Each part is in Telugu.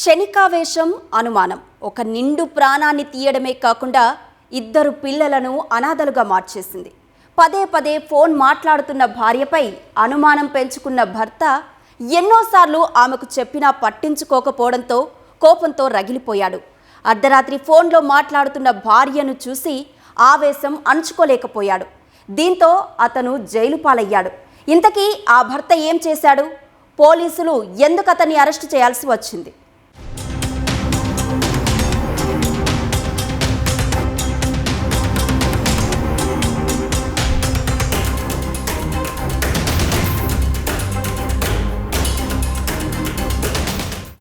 క్షణికావేశం అనుమానం ఒక నిండు ప్రాణాన్ని తీయడమే కాకుండా ఇద్దరు పిల్లలను అనాథలుగా మార్చేసింది. పదే పదే ఫోన్ మాట్లాడుతున్న భార్యపై అనుమానం పెంచుకున్న భర్త ఎన్నోసార్లు ఆమెకు చెప్పినా పట్టించుకోకపోవడంతో కోపంతో రగిలిపోయాడు. అర్ధరాత్రి ఫోన్లో మాట్లాడుతున్న భార్యను చూసి ఆవేశం అణుచుకోలేకపోయాడు. దీంతో అతను జైలు పాలయ్యాడు. ఇంతకీ ఆ భర్త ఏం చేశాడు? పోలీసులు ఎందుకు అతన్ని అరెస్టు చేయాల్సి వచ్చింది?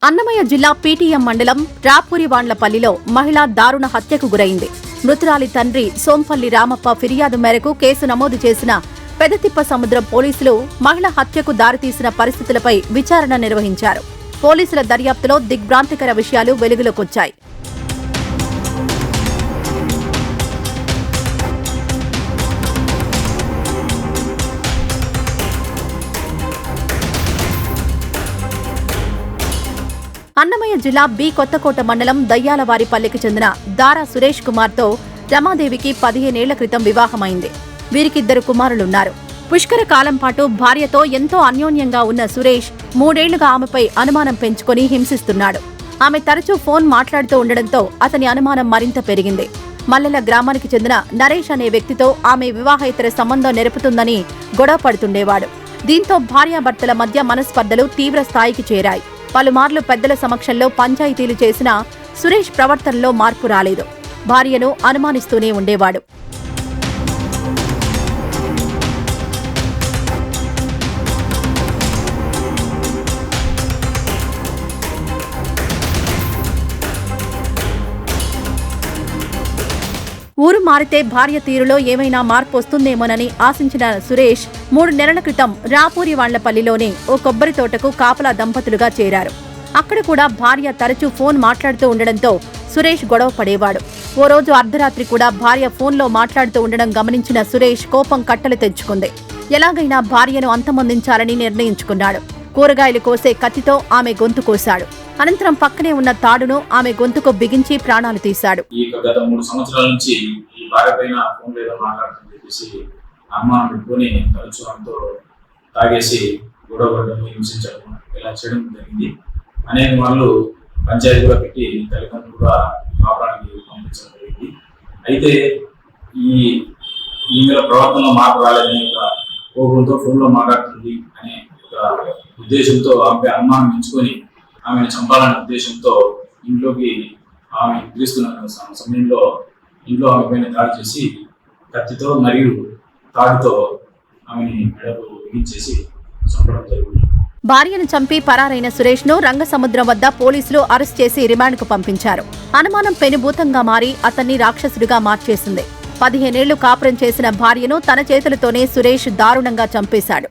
అన్నమయ్య జిల్లా పీటీఎం మండలం రాపూరివాండ్లపల్లిలో మహిళ దారుణ హత్యకు గురైంది. మృతురాలి తండ్రి సోంపల్లి రామప్ప ఫిర్యాదు మేరకు కేసు నమోదు చేసిన పెదతిప్పసముద్రం పోలీసులు మహిళ హత్యకు దారితీసిన పరిస్థితులపై విచారణ నిర్వహించారు. పోలీసుల దర్యాప్తులో దిగ్భ్రాంతికర విషయాలు వెలుగులోకొచ్చాయి. అన్నమయ్య జిల్లా బి కొత్తకోట మండలం దయ్యాలవారిపల్లికి చెందిన దారా సురేష్ కుమార్తో రమాదేవికి 15 ఏళ్ల క్రితం వివాహమైంది. వీరికిద్దరు కుమారులున్నారు. పుష్కర కాలం పాటు భార్యతో ఎంతో అన్యోన్యంగా ఉన్న సురేష్ 3 ఏళ్లుగా ఆమెపై అనుమానం పెంచుకొని హింసిస్తున్నాడు. ఆమె తరచూ ఫోన్ మాట్లాడుతూ ఉండడంతో అతని అనుమానం మరింత పెరిగింది. మల్లెల గ్రామానికి చెందిన నరేష్ అనే వ్యక్తితో ఆమె వివాహేతర సంబంధం నెరుపుతుందని గొడవ పడుతుండేవాడు. దీంతో భార్యాభర్తల మధ్య మనస్పర్ధలు తీవ్ర స్థాయికి చేరాయి. పలుమార్లు పెద్దల సమక్షంలో పంచాయతీలు చేసినా సురేష్ ప్రవర్తనలో మార్పు రాలేదు. భార్యను అనుమానిస్తూనే ఉండేవాడు. ఊరు మారితే భార్య తీరులో ఏమైనా మార్పు వస్తుందేమోనని ఆశించిన సురేష్ 3 నెలల క్రితం రాపూరివాండ్లపల్లిలోని ఓ కొబ్బరి తోటకు కాపలా దంపతులుగా చేరారు. అక్కడ కూడా భార్య తరచూ ఫోన్ మాట్లాడుతూ ఉండడంతో సురేష్ గొడవ పడేవాడు. ఓ రోజు అర్ధరాత్రి కూడా భార్య ఫోన్లో మాట్లాడుతూ ఉండడం గమనించిన సురేష్ కోపం కట్టలు తెచ్చుకుంది. ఎలాగైనా భార్యను అంతమొందించాలని నిర్ణయించుకున్నాడు. కూరగాయలు కోసే కత్తితో ఆమె గొంతు కోశాడు. అనంతరం పక్కనే ఉన్న తాడును ఆమె గొంతుకు బిగించి ప్రాణాలు తీశాడు. గత 3 సంవత్సరాల నుంచి ఈ భార్య పైన ఫోన్ మీద మాట్లాడుతుందని చెప్పేసి అనుమానం పెట్టుకుని తరచూ అంతో తాగేసి గొడవ పడడం, హింసించడం ఇలా చేయడం జరిగింది. అనేక వాళ్ళు పంచాయతీ కూడా పెట్టి తల్లిదండ్రులు కూడా కాపురానికి పంపించడం జరిగింది. అయితే ఈమె ప్రవర్తనలో మార్పు రాలేదని ఒక కోపంతో ఫోన్లో మాట్లాడుతుంది అనే ఒక ఉద్దేశంతో ఆమె అనుమానం ఎంచుకొని ఆమెను చంపాలనే ఉద్దేశంతో ఇంట్లోకి ఆమె పిలుస్తున్న సమయంలో ఇంట్లో ఆమె పైన దాడి చేసి కత్తితో మరియు తాడుతో ఆమెని మెడకు బిగించేసి చంపడం జరిగింది. భార్యను చంపి పరారైన సురేష్ ను రంగసముద్రం వద్ద పోలీసులు అరెస్ట్ చేసి రిమాండ్కు పంపించారు. అనుమానం పెనుభూతంగా మారి అతన్ని రాక్షసుడిగా మార్చేసింది. 15 ఏళ్లు కాపురం చేసిన భార్యను తన చేతులతోనే సురేష్ దారుణంగా చంపేశాడు.